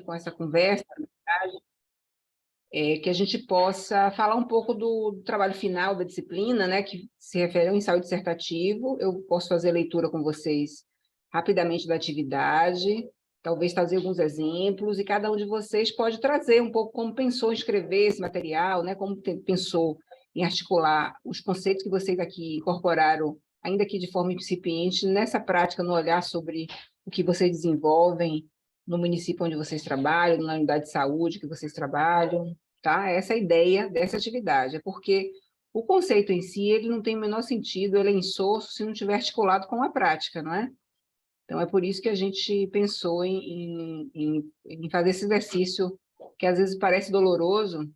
com essa conversa, que a gente possa falar um pouco do trabalho final da disciplina, né, que se refere ao ensaio dissertativo. Eu posso fazer leitura com vocês rapidamente da atividade, talvez trazer alguns exemplos, e cada um de vocês pode trazer um pouco como pensou em escrever esse material, né, como pensou em articular os conceitos que vocês aqui incorporaram, ainda que de forma incipiente, nessa prática, no olhar sobre o que vocês desenvolvem no município onde vocês trabalham, na unidade de saúde que vocês trabalham, tá? Essa é a ideia dessa atividade, é porque o conceito em si, ele não tem o menor sentido, ele é insosso se não estiver articulado com a prática, não é? Então, é por isso que a gente pensou em fazer esse exercício, que às vezes parece doloroso,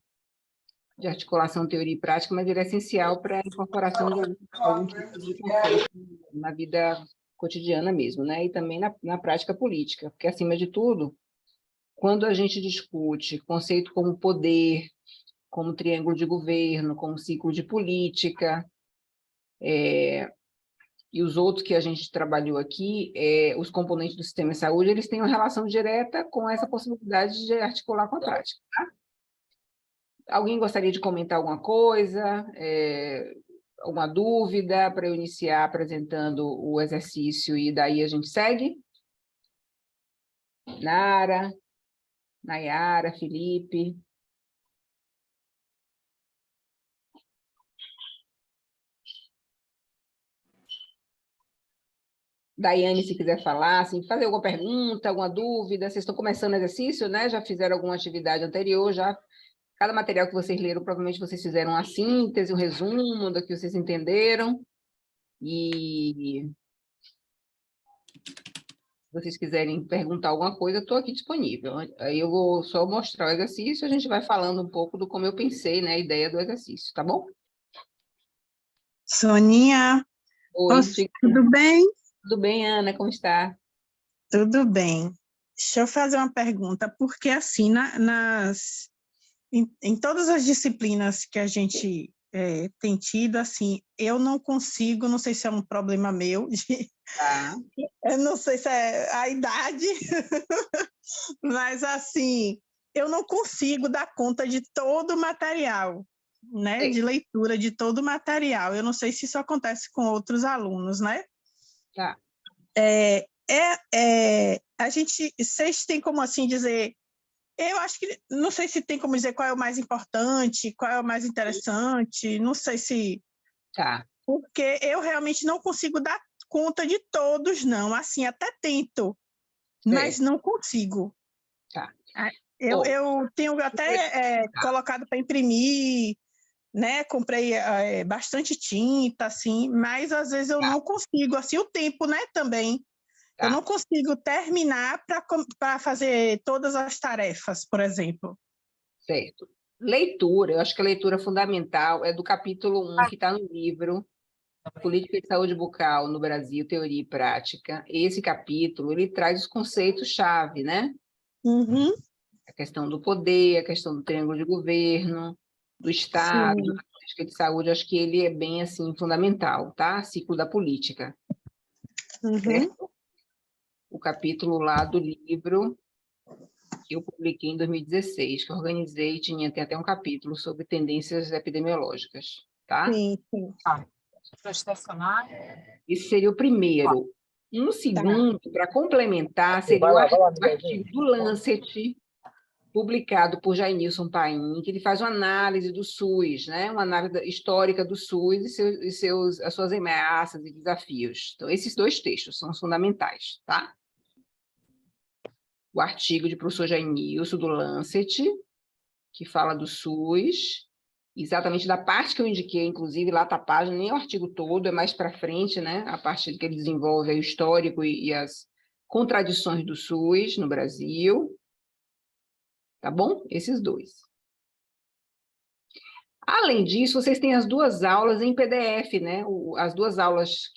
de articulação teoria e prática, mas ele é essencial para a incorporação de algum tipo de conceito na vida cotidiana mesmo, né? E também na prática política, porque, acima de tudo, quando a gente discute conceito como poder, como triângulo de governo, como ciclo de política, e os outros que a gente trabalhou aqui, os componentes do sistema de saúde, eles têm uma relação direta com essa possibilidade de articular com a prática. Tá? Alguém gostaria de comentar alguma coisa? Alguma dúvida para eu iniciar apresentando o exercício e daí a gente segue? Nara, Nayara, Felipe. Daiane, se quiser falar, assim, fazer alguma pergunta, alguma dúvida, vocês estão começando o exercício, né? Já fizeram alguma atividade anterior, já. Cada material que vocês leram, provavelmente vocês fizeram uma síntese, um resumo do que vocês entenderam. E se vocês quiserem perguntar alguma coisa, estou aqui disponível. Aí eu vou só mostrar o exercício, a gente vai falando um pouco do como eu pensei, né, a ideia do exercício, tá bom? Soninha, Oi, tudo bem? Tudo bem, Ana, como está? Tudo bem. Deixa eu fazer uma pergunta, porque assim, em todas as disciplinas que a gente tem tido, assim, eu não consigo, não sei se é um problema meu, Tá. eu não sei se é a idade, mas assim, eu não consigo dar conta de todo o material, né, de leitura de todo o material. Eu não sei se isso acontece com outros alunos, né? Tá. Vocês têm como assim dizer, eu acho que, não sei se tem como dizer qual é o mais importante, qual é o mais interessante, não sei se... Tá. Porque eu realmente não consigo dar conta de todos, não, assim, até tento, mas não consigo. Tá. Eu tenho até colocado para imprimir, né, comprei bastante tinta, assim, mas às vezes eu não consigo, assim, o tempo, né, também. Tá. Eu não consigo terminar para fazer todas as tarefas, por exemplo. Certo. Leitura, eu acho que a leitura fundamental é do capítulo 1, que está no livro Política de Saúde Bucal no Brasil, Teoria e Prática. Esse capítulo, ele traz os conceitos-chave, né? Uhum. A questão do poder, a questão do triângulo de governo, do Estado, da política de saúde, acho que ele é bem, assim, fundamental, tá? Ciclo da política. Certo? O capítulo lá do livro que eu publiquei em 2016, que eu organizei, tem até um capítulo sobre tendências epidemiológicas, tá? Sim, sim. Para estacionar. Esse seria o primeiro. Um segundo, para complementar, seria o artigo do Lancet, publicado por Jainilson Paim, que ele faz uma análise do SUS, né? Uma análise histórica do SUS as suas ameaças e desafios. Então, esses dois textos são os fundamentais, tá? O artigo de professor Jainilson, do Lancet, que fala do SUS, exatamente da parte que eu indiquei, inclusive, lá está a página, nem o artigo todo, é mais para frente, né? A parte que ele desenvolve é o histórico e as contradições do SUS no Brasil. Tá bom? Esses dois. Além disso, vocês têm as duas aulas em PDF, né? As duas aulas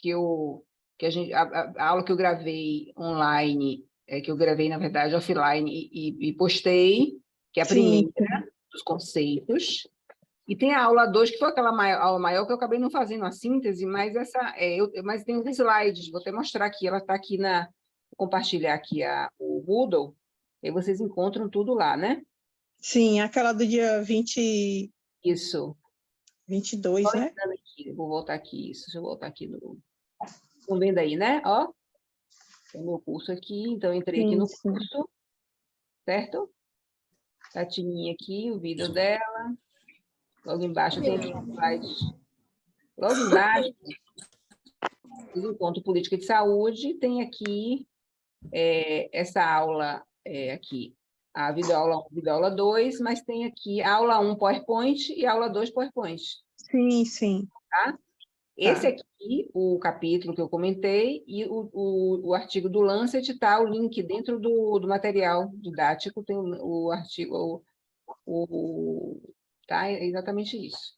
a aula que eu gravei online, que eu gravei, na verdade, offline e postei, que é a primeira dos conceitos. E tem a aula 2, que foi aquela aula maior que eu acabei não fazendo a síntese, mas mas tem os slides, vou até mostrar aqui, ela está aqui vou compartilhar aqui o Moodle, E aí vocês encontram tudo lá, né? Sim, aquela do dia 20, Isso. 22, né? Aqui, vou voltar aqui, isso, deixa eu voltar aqui no... Estão vendo aí, né? Ó, tem o meu curso aqui, então eu entrei aqui Sim, no sim. curso, certo? A Tininha aqui, o vídeo dela. Logo embaixo tem aqui o slide. Logo embaixo, vocês encontram política de saúde, tem aqui essa aula aqui, a videoaula 1, videoaula 2, mas tem aqui a aula 1 PowerPoint e a aula 2 PowerPoint, Sim, sim. tá? Esse aqui, o capítulo que eu comentei, e o artigo do Lancet está o link dentro do material didático, tem o artigo, tá? É exatamente isso.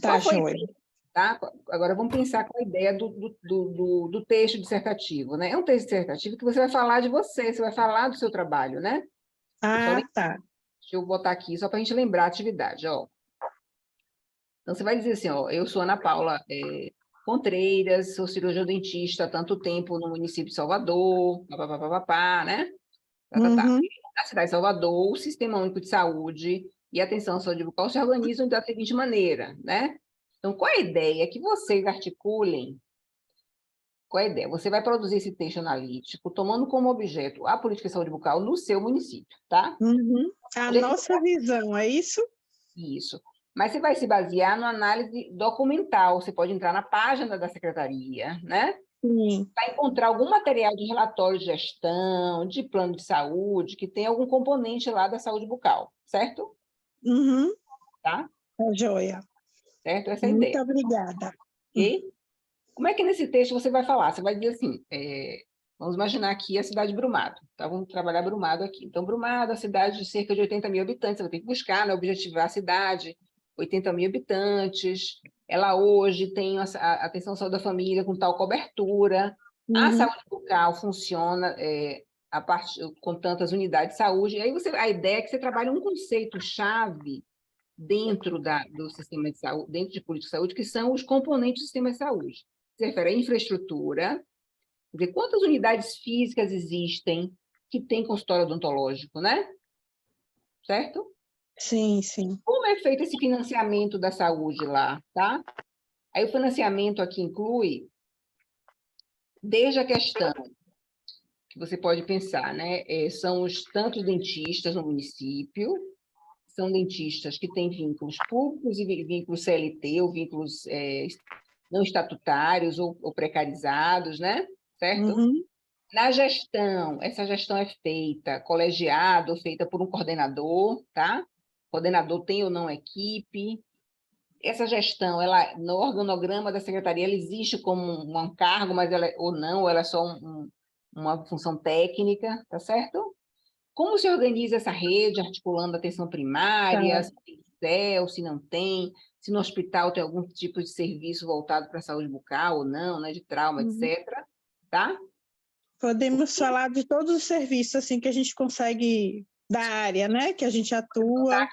Tá, Qual foi a joia. ideia, tá? Agora vamos pensar com a ideia do texto dissertativo, né? É um texto dissertativo que você vai falar de você vai falar do seu trabalho, né? Ah, tá. Deixa eu botar aqui, só para a gente lembrar a atividade, ó. Então, você vai dizer assim, ó, eu sou Ana Paula Contreiras, sou cirurgião dentista há tanto tempo no município de Salvador, papapá, né? Uhum. Na cidade de Salvador, o Sistema Único de Saúde e Atenção à Saúde Bucal se organizam da seguinte maneira, né? Então, qual é a ideia? Que vocês articulem. Qual é a ideia? Você vai produzir esse texto analítico, tomando como objeto a política de saúde bucal no seu município, tá? Uhum. A nossa visão, é isso? Isso. Mas você vai se basear na análise documental. Você pode entrar na página da secretaria, né? Sim. Vai encontrar algum material de relatório de gestão, de plano de saúde, que tem algum componente lá da saúde bucal, certo? Uhum. Tá? Tá, joia. Certo? Essa é a Muito ideia. obrigada. Ok? Como é que nesse texto você vai falar? Você vai dizer assim, vamos imaginar aqui a cidade de Brumado, tá? Vamos trabalhar Brumado aqui. Então, Brumado, a cidade de cerca de 80 mil habitantes, você vai ter que buscar, né, objetivar a cidade, 80 mil habitantes, ela hoje tem a atenção à saúde da família com tal cobertura, a Uhum. saúde bucal funciona com tantas unidades de saúde, e aí a ideia é que você trabalhe um conceito-chave dentro do sistema de saúde, dentro de política de saúde, que são os componentes do sistema de saúde. Se refere à infraestrutura, quer dizer, quantas unidades físicas existem que têm consultório odontológico, né? Certo? Sim, sim. Como é feito esse financiamento da saúde lá, tá? Aí o financiamento aqui inclui desde a questão que você pode pensar, né? São os tantos dentistas no município, são dentistas que têm vínculos públicos e vínculos CLT, ou vínculos não estatutários ou precarizados, né? Certo? Uhum. Na gestão, essa gestão é feita colegiado, feita por um coordenador, tá? O coordenador tem ou não equipe. Essa gestão, ela, no organograma da secretaria, ela existe como um cargo, mas ela ou não, ou ela é só uma função técnica, tá certo? Como se organiza essa rede, articulando a atenção primária, Tá. se tem CEL, se não tem, se no hospital tem algum tipo de serviço voltado para a saúde bucal ou não, né, de trauma, Uhum. etc. Tá? Podemos falar de todos os serviços assim que a gente consegue da área, né? Que a gente atua.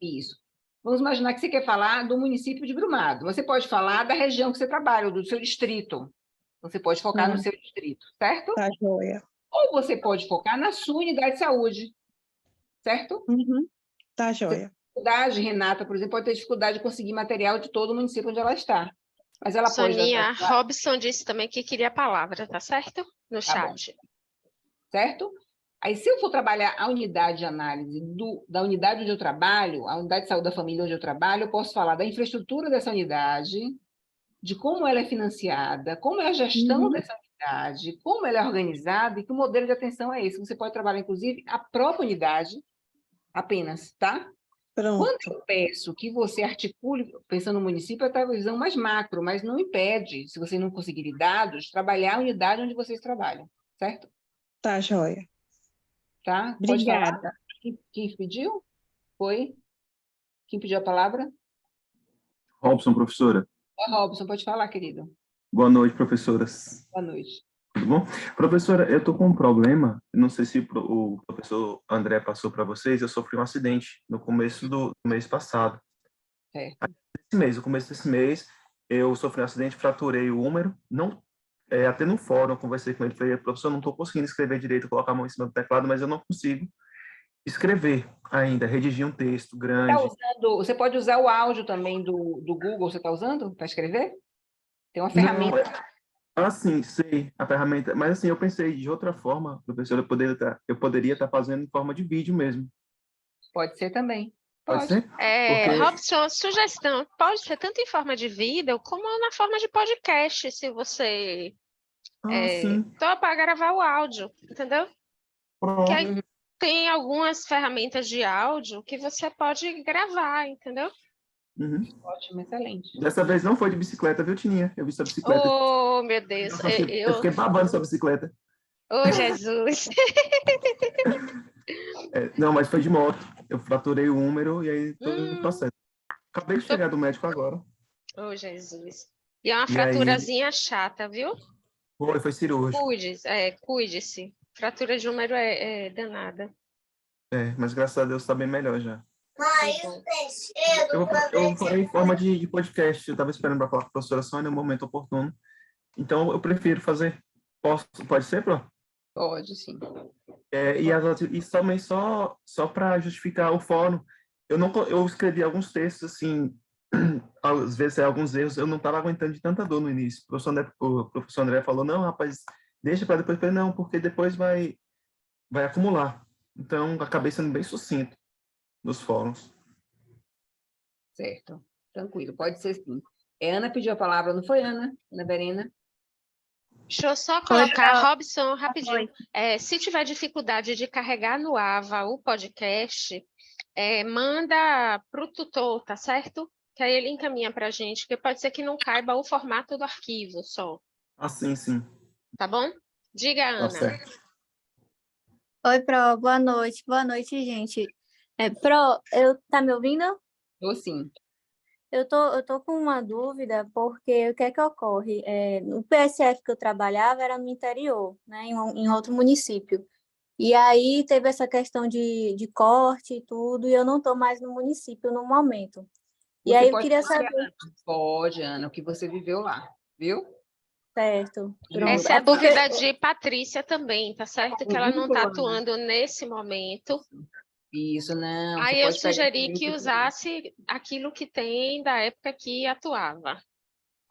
Isso. Vamos imaginar que você quer falar do município de Brumado. Você pode falar da região que você trabalha, ou do seu distrito. Você pode focar no seu distrito, certo? Tá, joia. Ou você pode focar na sua unidade de saúde, certo? Uhum. Tá, joia. Dificuldade, Renata, por exemplo, pode ter dificuldade de conseguir material de todo o município onde ela está. Mas ela pode... Soninha, Robson disse também que queria a palavra, tá certo? No chat. Bom. Certo? Aí, se eu for trabalhar a unidade de análise da unidade onde eu trabalho, a unidade de saúde da família onde eu trabalho, eu posso falar da infraestrutura dessa unidade, de como ela é financiada, como é a gestão dessa unidade, como ela é organizada e que o modelo de atenção é esse. Você pode trabalhar, inclusive, a própria unidade apenas, tá? Pronto. Quando eu peço que você articule, pensando no município, é a visão mais macro, mas não impede, se você não conseguir dados, trabalhar a unidade onde vocês trabalham, certo? Tá, joia. Tá? Obrigada. Pode falar. Quem pediu? Foi? Quem pediu a palavra? Robson, professora. Robson, pode falar, querido. Boa noite, professoras. Boa noite. Tudo bom? Professora, eu estou com um problema, não sei se o professor André passou para vocês, eu sofri um acidente no começo do mês passado. No começo desse mês, eu sofri um acidente, fraturei o húmero, até no fórum eu conversei com ele, falei, professor, não estou conseguindo escrever direito, colocar a mão em cima do teclado, mas eu não consigo escrever ainda, redigir um texto grande. Você pode usar o áudio também do Google, você está usando para escrever? Tem uma ferramenta. Sim, sei, a ferramenta. Mas assim, eu pensei de outra forma, professor, eu poderia estar fazendo em forma de vídeo mesmo. Pode ser também. Pode ser? Porque... Robson, sugestão, pode ser tanto em forma de vídeo como na forma de podcast, se você sim. topa gravar o áudio, entendeu? Pronto. Que aí tem algumas ferramentas de áudio que você pode gravar, entendeu? Ótimo, excelente. Dessa vez não foi de bicicleta, viu, Tininha? Eu vi sua bicicleta. Oh, meu Deus. Eu fiquei babando sua bicicleta. Oh, Jesus. Não, mas foi de moto. Eu fraturei o húmero e aí estou no processo. Acabei de chegar do médico agora. Oh, Jesus. E é uma fraturazinha chata, viu? Foi cirúrgico. Cuide-se. Fratura de húmero é danada. Mas graças a Deus está bem melhor já. Eu falei em forma de podcast. Eu estava esperando para falar com a professora Sônia no momento oportuno. Então, eu prefiro fazer. Pode ser, Pro? Pode, sim. E também só para justificar o fórum, eu escrevi alguns textos, assim, às vezes alguns erros, eu não estava aguentando de tanta dor no início. O professor André falou, não, rapaz, deixa para depois. Eu falei, não, porque depois vai acumular. Então, acabei sendo bem sucinto nos fóruns. Certo, tranquilo, pode ser sim. Ana pediu a palavra, não foi, Ana? Ana Verena? Deixa eu só colocar, Robson, rapidinho. Se tiver dificuldade de carregar no AVA o podcast, manda para o tutor, tá certo? Que aí ele encaminha para a gente, porque pode ser que não caiba o formato do arquivo só. Sim. Tá bom? Diga, Ana. Tá certo. Oi, Pro, boa noite. Boa noite, gente. Pro, tá me ouvindo? Estou sim. Eu tô com uma dúvida, porque o que é que ocorre? No PSF que eu trabalhava era no interior, né, em outro município. E aí teve essa questão de corte e tudo, e eu não estou mais no município no momento. E aí eu queria saber... Pode, Ana, o que você viveu lá, viu? Certo. Essa é a dúvida de Patrícia também, tá certo? Que ela não está atuando nesse momento. Isso, não. Aí eu sugeri que usasse aquilo que tem da época que atuava.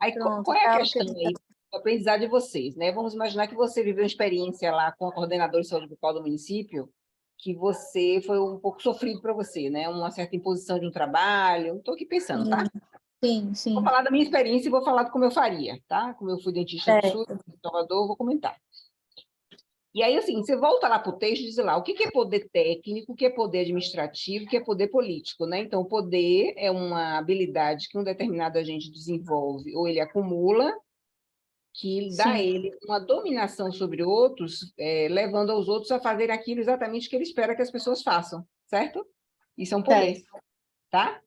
Aí, qual é a questão aí? O aprendizado de vocês, né? Vamos imaginar que você viveu uma experiência lá com a coordenadora de saúde bucal do município, que você foi um pouco sofrido para você, né? Uma certa imposição de um trabalho. Estou aqui pensando, tá? Sim. Vou falar da minha experiência e vou falar de como eu faria, tá? Como eu fui dentista do Sul, de Salvador, vou comentar. E aí, assim, você volta lá para o texto e diz lá o que é poder técnico, o que é poder administrativo, o que é poder político, né? Então, o poder é uma habilidade que um determinado agente desenvolve ou ele acumula, que dá a ele uma dominação sobre outros, levando aos outros a fazer aquilo exatamente que ele espera que as pessoas façam, certo? Isso é um poder, tá?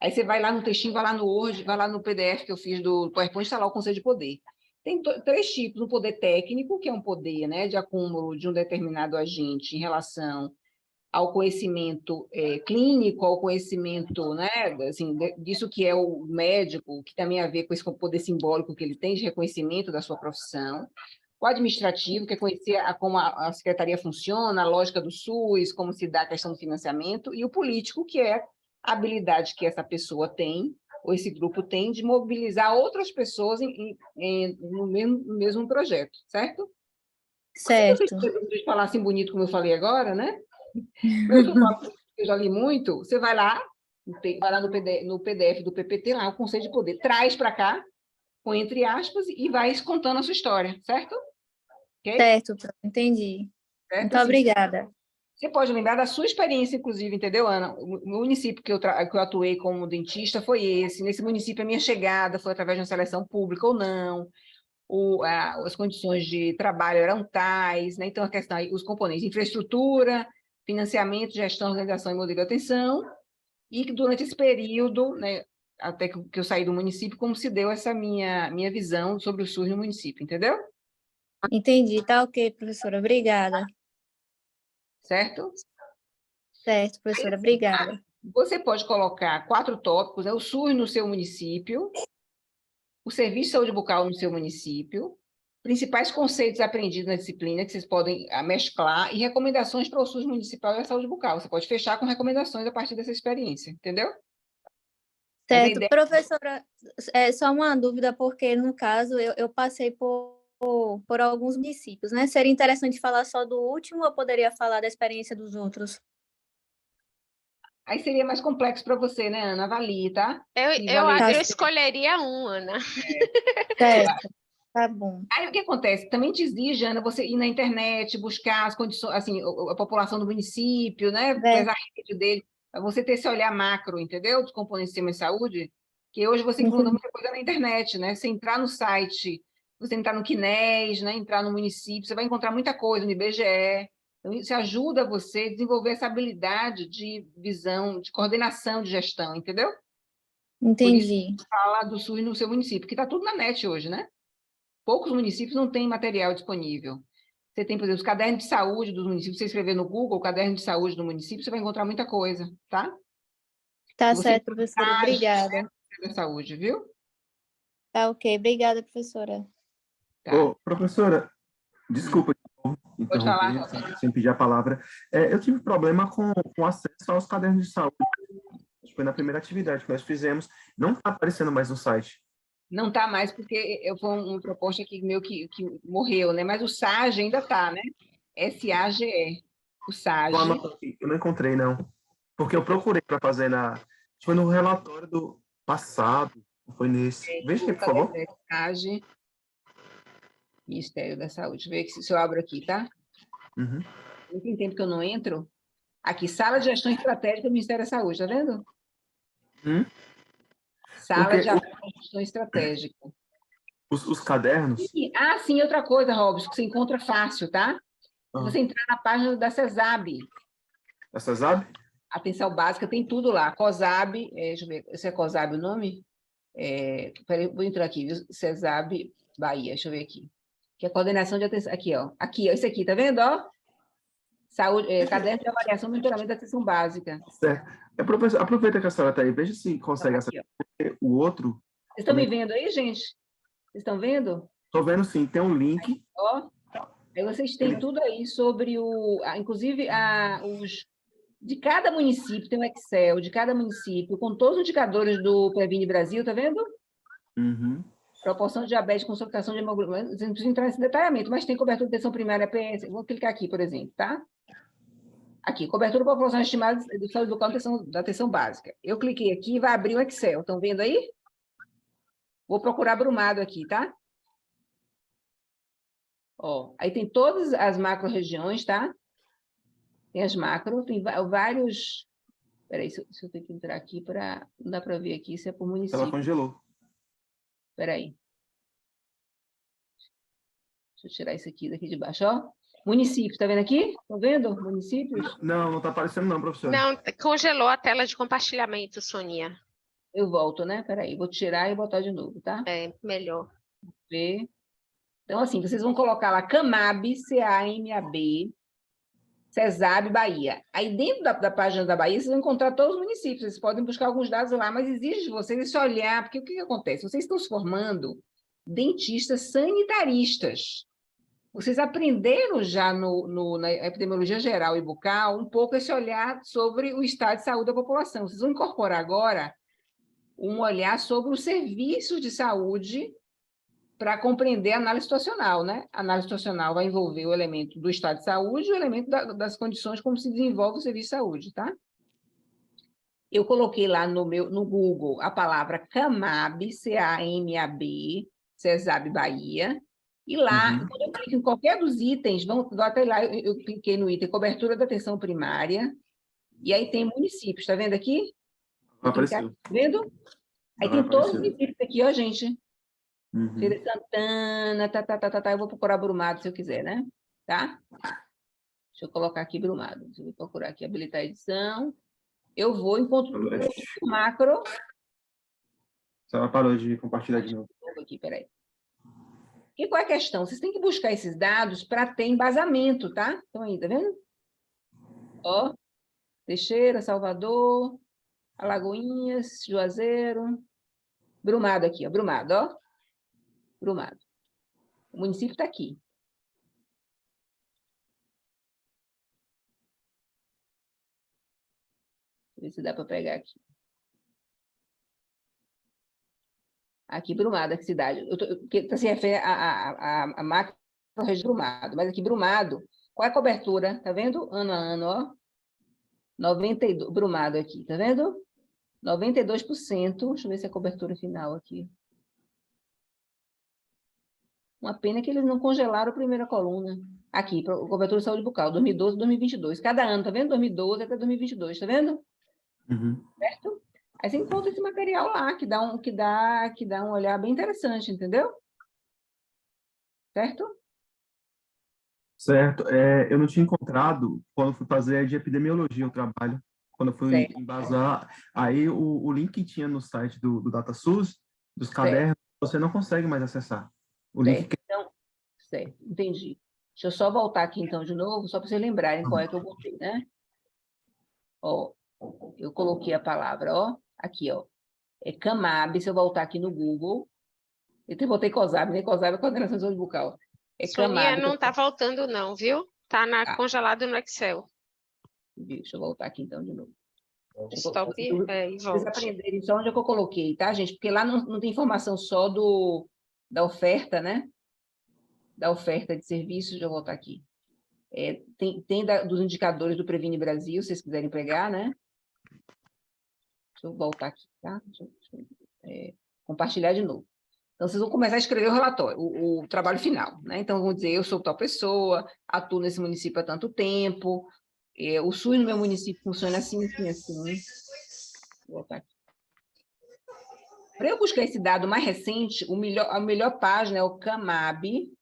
Aí você vai lá no textinho, vai lá no Word, vai lá no PDF que eu fiz do PowerPoint, está lá o conceito de poder. Tem três tipos: o poder técnico, que é um poder, né, de acúmulo de um determinado agente em relação ao conhecimento clínico, ao conhecimento, né, assim, disso que é o médico, que também tem a ver com esse poder simbólico que ele tem de reconhecimento da sua profissão. O administrativo, que é conhecer como a secretaria funciona, a lógica do SUS, como se dá a questão do financiamento, e o político, que é a habilidade que essa pessoa tem, ou esse grupo tem, de mobilizar outras pessoas no mesmo projeto, certo? Certo. Se vocês falassem bonito como eu falei agora, né? Eu já li muito, você vai lá no PDF do PPT, lá, o conceito de poder, traz para cá, põe entre aspas, e vai contando a sua história, certo? Okay? Certo, entendi. Certo? Muito obrigada. Você pode lembrar da sua experiência, inclusive, entendeu, Ana? O município que eu atuei como dentista foi esse. Nesse município, a minha chegada foi através de uma seleção pública ou não. As condições de trabalho eram tais, né? Então, a questão aí, os componentes, infraestrutura, financiamento, gestão, organização e modelo de atenção, e que durante esse período, né, até que eu saí do município, como se deu essa minha visão sobre o SUS no município, entendeu? Entendi, tá ok, professora, obrigada. Certo? Certo, professora, obrigada. Você pode colocar 4 tópicos, né? O SUS no seu município, o serviço de saúde bucal no seu município, principais conceitos aprendidos na disciplina que vocês podem mesclar e recomendações para o SUS municipal e a saúde bucal. Você pode fechar com recomendações a partir dessa experiência, entendeu? Certo. Professora, só uma dúvida, porque, no caso, eu passei por alguns municípios, né? Seria interessante falar só do último ou eu poderia falar da experiência dos outros? Aí seria mais complexo para você, né, Ana? Avalie, tá? Eu escolheria um, Ana. Certo, tá bom. Aí o que acontece? Também te exige, Ana, você ir na internet, buscar as condições, assim, a população do município, né? Pesar a rede dele, para você ter esse olhar macro, entendeu? Dos componentes do sistema de saúde, que hoje você encontra muita coisa na internet, né? Você entrar no site, você entrar no CNES, né? Entrar no município, você vai encontrar muita coisa no IBGE. Então, isso ajuda você a desenvolver essa habilidade de visão, de coordenação de gestão, entendeu? Entendi. Por isso, fala do SUS no seu município, que está tudo na net hoje, né? Poucos municípios não têm material disponível. Você tem, por exemplo, os cadernos de saúde dos municípios. Você escrever no Google, caderno de saúde do município, você vai encontrar muita coisa, tá? Tá certo, professora. Obrigada. Da saúde, viu? Tá ok. Obrigada, professora. Tá. Ô, professora, desculpa Pode falar. interromper, sem pedir a palavra. Eu tive problema com acesso aos cadernos de saúde. Foi na primeira atividade que nós fizemos. Não está aparecendo mais no site. Não está mais, porque foi uma proposta que meu que morreu, né? Mas o SAGE ainda está, né? SAGE. O SAGE. Eu não encontrei, não. Porque eu procurei para fazer foi no relatório do passado, foi nesse. Veja aqui, por favor. SAGE, Ministério da Saúde. Deixa eu ver se eu abro aqui, tá? Uhum. Não tem tempo que eu não entro. Aqui, Sala de Gestão Estratégica do Ministério da Saúde, tá vendo? Sala de Gestão Estratégica. Os cadernos? Sim, outra coisa, Robson, que você encontra fácil, tá? Se você entrar na página da CESAB. Da CESAB? Atenção básica, tem tudo lá. COSAB, deixa eu ver, se é COSAB o nome? Peraí, vou entrar aqui, viu? CESAB, Bahia, deixa eu ver aqui. Que é a coordenação de atenção, aqui, ó. Aqui, ó, isso aqui, tá vendo, ó? Saúde, caderno de avaliação e monitoramento da atenção básica. Certo. Professor, aproveita que a senhora está aí, veja se consegue acessar o outro. Vocês estão me vendo aí, gente? Vocês estão vendo? Estou vendo, sim. Tem um link. Ó, aí vocês têm tudo aí sobre inclusive, de cada município, tem um Excel de cada município, com todos os indicadores do Previne Brasil, tá vendo? Uhum. Proporção de diabetes, concentração de hemoglobina, não precisa entrar nesse detalhamento, mas tem cobertura de atenção primária, PS, vou clicar aqui, por exemplo, tá? Aqui, cobertura da população estimada de saúde bucal da atenção básica. Eu cliquei aqui e vai abrir o Excel, estão vendo aí? Vou procurar Brumado aqui, tá? Ó, aí tem todas as macro-regiões, tá? Tem as macro, tem vários... Espera se eu tenho que entrar aqui para... Não dá para ver aqui se é por município. Ela congelou. Espera aí. Deixa eu tirar isso aqui daqui de baixo, ó. Município, tá vendo aqui? Estão vendo? Municípios? Não está aparecendo não, professor. Não, congelou a tela de compartilhamento, Sonia. Eu volto, né? Espera aí, vou tirar e botar de novo, tá? É, melhor. Ver. Então, assim, vocês vão colocar lá CAMAB, CAMAB, CESAB, Bahia. Aí, dentro da página da Bahia, vocês vão encontrar todos os municípios. Vocês podem buscar alguns dados lá, mas exige de vocês esse olhar, porque o que acontece? Vocês estão se formando dentistas sanitaristas. Vocês aprenderam já na epidemiologia geral e bucal um pouco esse olhar sobre o estado de saúde da população. Vocês vão incorporar agora um olhar sobre os serviços de saúde para compreender a análise situacional, né? A análise situacional vai envolver o elemento do estado de saúde e o elemento das condições como se desenvolve o serviço de saúde, tá? Eu coloquei lá no Google a palavra CAMAB, C-A-M-A-B, CESAB Bahia, e lá, quando eu clico em qualquer dos itens, vão até lá, eu cliquei no item cobertura da atenção primária, e aí tem municípios, tá vendo aqui? Apareceu. Tá vendo? Aí tem todos os municípios aqui, ó, gente. Feira de Santana, eu vou procurar Brumado se eu quiser, né? Tá? Deixa eu colocar aqui Brumado. Deixa eu procurar aqui, habilitar a edição. Eu vou, encontro o macro. Ela parou de compartilhar de novo. Aqui, peraí. E qual é a questão? Vocês têm que buscar esses dados para ter embasamento, tá? Estão aí, tá vendo? Ó, Teixeira, Salvador, Alagoinhas, Juazeiro, Brumado aqui, ó, Brumado, ó. Brumado. O município está aqui. Deixa eu ver se dá para pegar aqui. Aqui, Brumado, que cidade? Porque se refere a macro-região de Brumado, mas aqui, Brumado, qual é a cobertura? Tá vendo? Ano a ano, ó. 92, Brumado aqui, tá vendo? 92%. Deixa eu ver se é a cobertura final aqui. Uma pena que eles não congelaram a primeira coluna. Aqui, cobertura de saúde bucal, 2012 e 2022. Cada ano, tá vendo? 2012 até 2022, tá vendo? Uhum. Certo? Aí você encontra esse material lá, que dá um olhar bem interessante, entendeu? Certo? Certo. Eu não tinha encontrado quando fui fazer de epidemiologia o trabalho, quando eu fui embasar. Aí o link que tinha no site do DataSUS, dos cadernos, você não consegue mais acessar. O link Então, certo, entendi. Deixa eu só voltar aqui, então, de novo, só para vocês lembrarem qual é que eu botei, né? Ó, eu coloquei a palavra, ó, aqui, ó. É CAMAB, se eu voltar aqui no Google. Eu botei COSAB, né? COSAB é Coordenação de Saúde Bucal. É Sonia, CAMAB. não está voltando não, viu? Está congelado no Excel. Deixa eu voltar aqui, então, de novo. Stop e Vocês volte. aprenderem só onde é que eu coloquei, tá, gente? Porque lá não tem informação só da oferta, né? Da oferta de serviços. Deixa eu voltar aqui. Tem dos indicadores do Previne Brasil, se vocês quiserem pegar, né? Deixa eu voltar aqui, tá? Compartilhar de novo. Então, vocês vão começar a escrever o relatório, o trabalho final, né? Então, vão dizer, eu sou tal pessoa, atuo nesse município há tanto tempo, o SUS no meu município funciona assim, assim, assim. Vou voltar aqui. Para eu buscar esse dado mais recente, a melhor página é o CAMAB,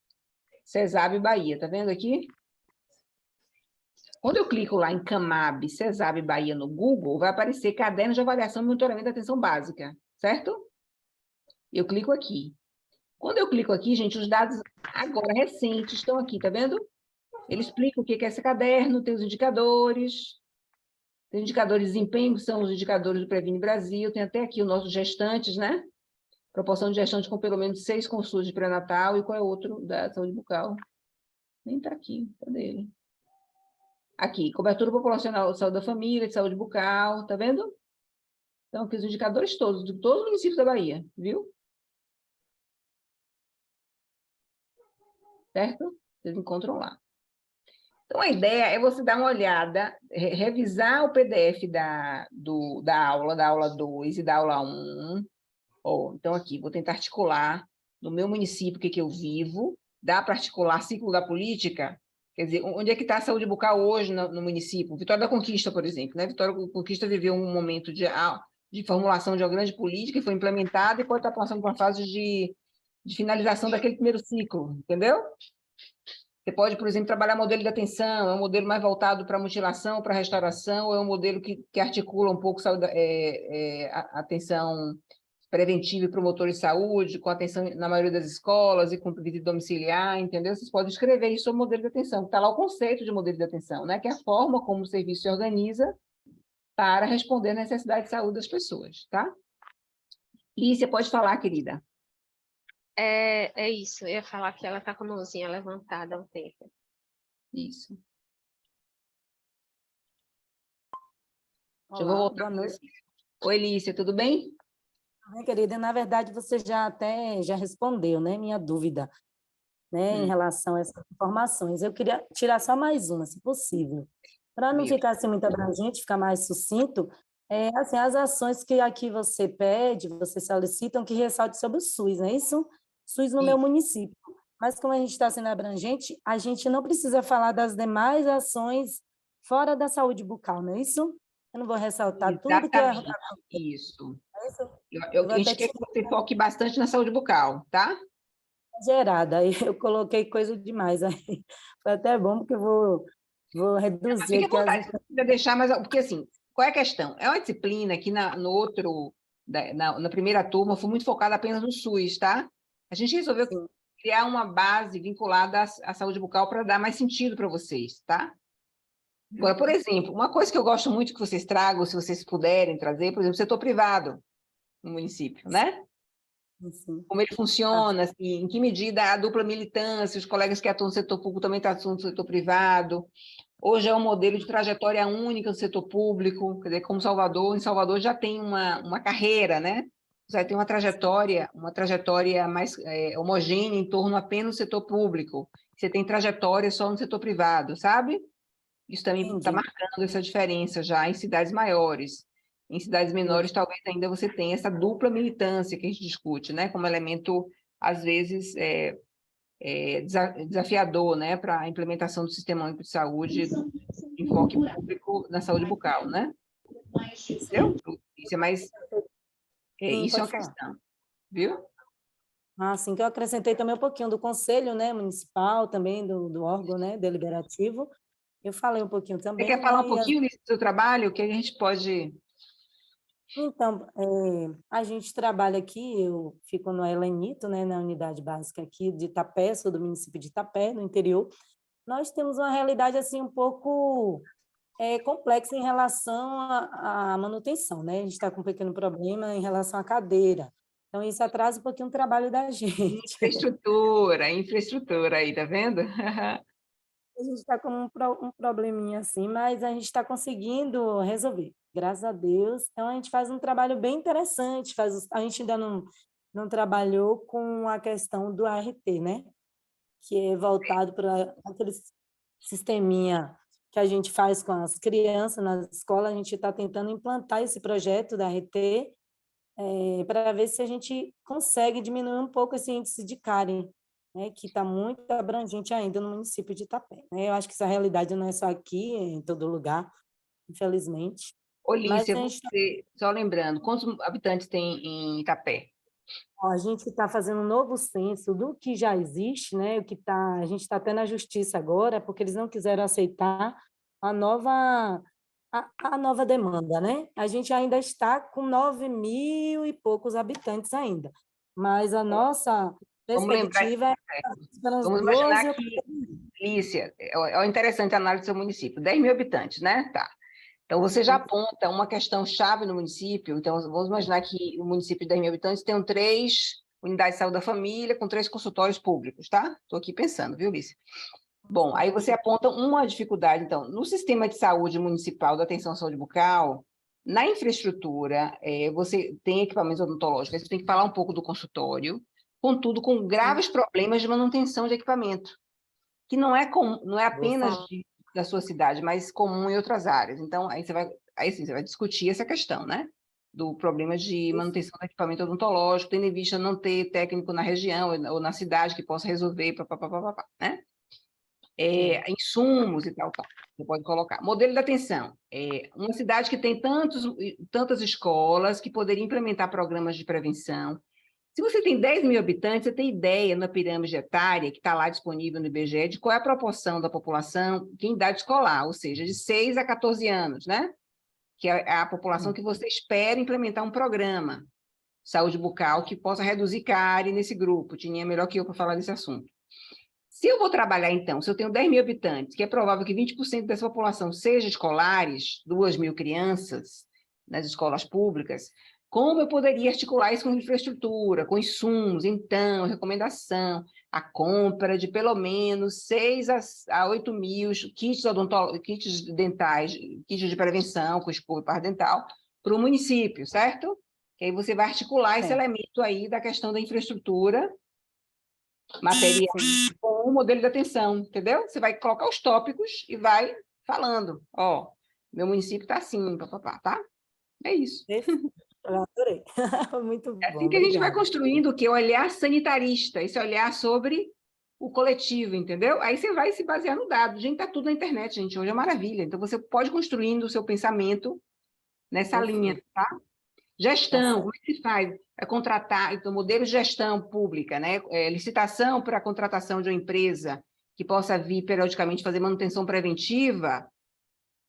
CESAB Bahia, tá vendo aqui? Quando eu clico lá em CAMAB, CESAB Bahia no Google, vai aparecer Caderno de Avaliação e Monitoramento da Atenção Básica, certo? Eu clico aqui. Quando eu clico aqui, gente, os dados agora recentes estão aqui, tá vendo? Ele explica o que é esse caderno, tem os indicadores. Tem indicadores de desempenho, que são os indicadores do Previne Brasil. Tem até aqui os nossos gestantes, né? Proporção de gestantes com pelo menos 6 consultas de pré-natal. E qual é o outro da saúde bucal? Nem está aqui. Cadê ele? Aqui, cobertura populacional de saúde da família, de saúde bucal. Tá vendo? Então, aqui os indicadores todos, de todos os municípios da Bahia, viu? Certo? Vocês encontram lá. Então, a ideia é você dar uma olhada, revisar o PDF da aula 2 e da aula 1. Então, aqui, vou tentar articular no meu município o que eu vivo. Dá para articular ciclo da política? Quer dizer, onde é que está a saúde bucal hoje no município? Vitória da Conquista, por exemplo, né? Vitória da Conquista viveu um momento de formulação de uma grande política e foi implementada e pode estar passando por uma fase de finalização daquele primeiro ciclo, entendeu? Você pode, por exemplo, trabalhar modelo de atenção, é um modelo mais voltado para mutilação, para restauração, ou é um modelo que articula um pouco a atenção preventiva e promotora de saúde, com atenção na maioria das escolas e com visita domiciliar, entendeu? Vocês podem escrever isso sobre modelo de atenção, está lá o conceito de modelo de atenção, né? Que é a forma como o serviço se organiza para responder à necessidade de saúde das pessoas, tá? Lícia, pode falar, querida. É isso, eu ia falar que ela está com a mãozinha levantada há um tempo. Isso. Olá, eu vou voltar. boa noite. Oi, Lícia, tudo bem? Minha querida, na verdade, você já respondeu, né, minha dúvida, né, em relação a essas informações. Eu queria tirar só mais uma, se possível. Para não ficar assim muito abrangente, ficar mais sucinto, assim, as ações que aqui você pede, você solicitam, que ressalte sobre o SUS, não é isso? SUS no meu município. Mas como a gente está sendo abrangente, a gente não precisa falar das demais ações fora da saúde bucal, não é isso? Eu não vou ressaltar tudo que é... Isso. A gente quer que você foque bastante na saúde bucal, tá? Gerada, aí eu coloquei coisa demais aí. Foi até bom, porque eu vou reduzir aqui as... deixar, mas porque assim, qual é a questão? É uma disciplina que na primeira turma foi muito focada apenas no SUS, tá? A gente resolveu criar uma base vinculada à saúde bucal para dar mais sentido para vocês, tá? Agora, por exemplo, uma coisa que eu gosto muito que vocês tragam, se vocês puderem trazer, por exemplo, o setor privado no município, né? Sim. Como ele funciona, assim, em que medida a dupla militância, os colegas que atuam no setor público também atuam no setor privado. Hoje é um modelo de trajetória única no setor público, quer dizer, como Salvador, em Salvador já tem uma carreira, né? Já tem uma trajetória mais homogênea em torno apenas do setor público. Você tem trajetória só no setor privado, sabe? Isso também está marcando essa diferença já em cidades maiores. Em cidades menores, talvez ainda você tenha essa dupla militância que a gente discute, né? Como elemento, às vezes, desafiador, né? Para a implementação do Sistema Único de Saúde, enfoque público na saúde bucal, né? Entendeu? Isso é mais... isso é uma questão, viu? Assim que eu acrescentei também um pouquinho do conselho, né, municipal, também do órgão, né, deliberativo. Eu falei um pouquinho também. Você quer falar um pouquinho do seu trabalho? O que a gente pode... Então, a gente trabalha aqui, eu fico no Helenito, né, na unidade básica aqui de Itapé, sou do município de Itapé, no interior. Nós temos uma realidade assim um pouco complexa em relação à manutenção, né? A gente está com um pequeno problema em relação à cadeira. Então, isso atrasa um pouquinho o trabalho da gente. Infraestrutura aí, tá vendo? A gente está com um probleminha assim, mas a gente está conseguindo resolver, graças a Deus. Então, a gente faz um trabalho bem interessante. A gente ainda não trabalhou com a questão do ART, né? Que é voltado para aquele sisteminha que a gente faz com as crianças na escola. A gente está tentando implantar esse projeto da ART para ver se a gente consegue diminuir um pouco esse índice de cárie, né, que está muito abrangente ainda no município de Itapé, né? Eu acho que essa realidade não é só aqui, é em todo lugar, infelizmente. Olícia, só lembrando, quantos habitantes tem em Itapé? A gente está fazendo um novo censo do que já existe, né? A gente está até na justiça agora, porque eles não quiseram aceitar a nova demanda, né? A gente ainda está com 9.000 e poucos habitantes ainda, mas a nossa perspectiva Vamos imaginar que, Lícia, é interessante a análise do seu município, 10.000 habitantes, né? Tá. Então, você já aponta uma questão chave no município. Então, vamos imaginar que o município de 10.000 habitantes tem 3 unidades de saúde da família com 3 consultórios públicos, tá? Estou aqui pensando, viu, Lícia? Bom, aí você aponta uma dificuldade. Então, no sistema de saúde municipal da atenção à saúde bucal, na infraestrutura, você tem equipamentos odontológicos, você tem que falar um pouco do consultório, contudo, com graves problemas de manutenção de equipamento, que não é apenas da sua cidade, mas comum em outras áreas. Então, aí você vai discutir essa questão, né? Do problema de manutenção do equipamento odontológico, tendo em vista não ter técnico na região ou na cidade que possa resolver, né? Insumos e tal, você pode colocar. Modelo de atenção. Uma cidade que tem tantas escolas que poderia implementar programas de prevenção. Se você tem 10.000 habitantes, você tem ideia na pirâmide etária, que está lá disponível no IBGE, de qual é a proporção da população que em idade escolar, ou seja, de 6 a 14 anos, né? Que é a população que você espera implementar um programa de saúde bucal que possa reduzir cárie nesse grupo. Tininha é melhor que eu para falar desse assunto. Se eu vou trabalhar, então, se eu tenho 10.000 habitantes, que é provável que 20% dessa população seja escolares, 2.000 crianças nas escolas públicas, como eu poderia articular isso com infraestrutura, com insumos? Então, recomendação, a compra de pelo menos 6 a 8.000 kits dentais, kits de prevenção com escova dental, para o município, certo? Que aí você vai articular esse elemento aí da questão da infraestrutura, material, com o modelo de atenção, entendeu? Você vai colocar os tópicos e vai falando, meu município está assim, tá? É isso. Eu adorei. Muito bom. É assim que a gente vai construindo o quê? O olhar sanitarista, esse olhar sobre o coletivo, entendeu? Aí você vai se basear no dado. Gente, está tudo na internet, gente. Hoje é maravilha. Então, você pode construindo o seu pensamento nessa linha, tá? Gestão, como é que se faz? É contratar, então, modelo de gestão pública, né? Licitação para a contratação de uma empresa que possa vir periodicamente fazer manutenção preventiva,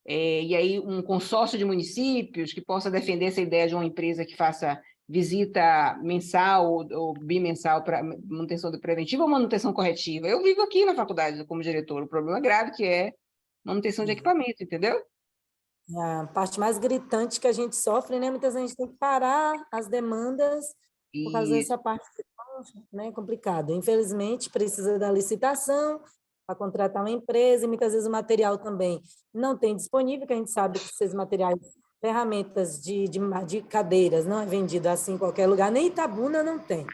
e aí um consórcio de municípios que possa defender essa ideia de uma empresa que faça visita mensal ou bimensal para manutenção preventiva ou manutenção corretiva. Eu vivo aqui na faculdade como diretor, o problema grave que é manutenção de equipamento, entendeu? A parte mais gritante que a gente sofre, né? Muitas vezes a gente tem que parar as demandas por causa dessa parte, né, complicado. Infelizmente, precisa da licitação para contratar uma empresa, e muitas vezes o material também não tem disponível, que a gente sabe que esses materiais, ferramentas de cadeiras, não é vendido assim em qualquer lugar, nem Itabuna não tem.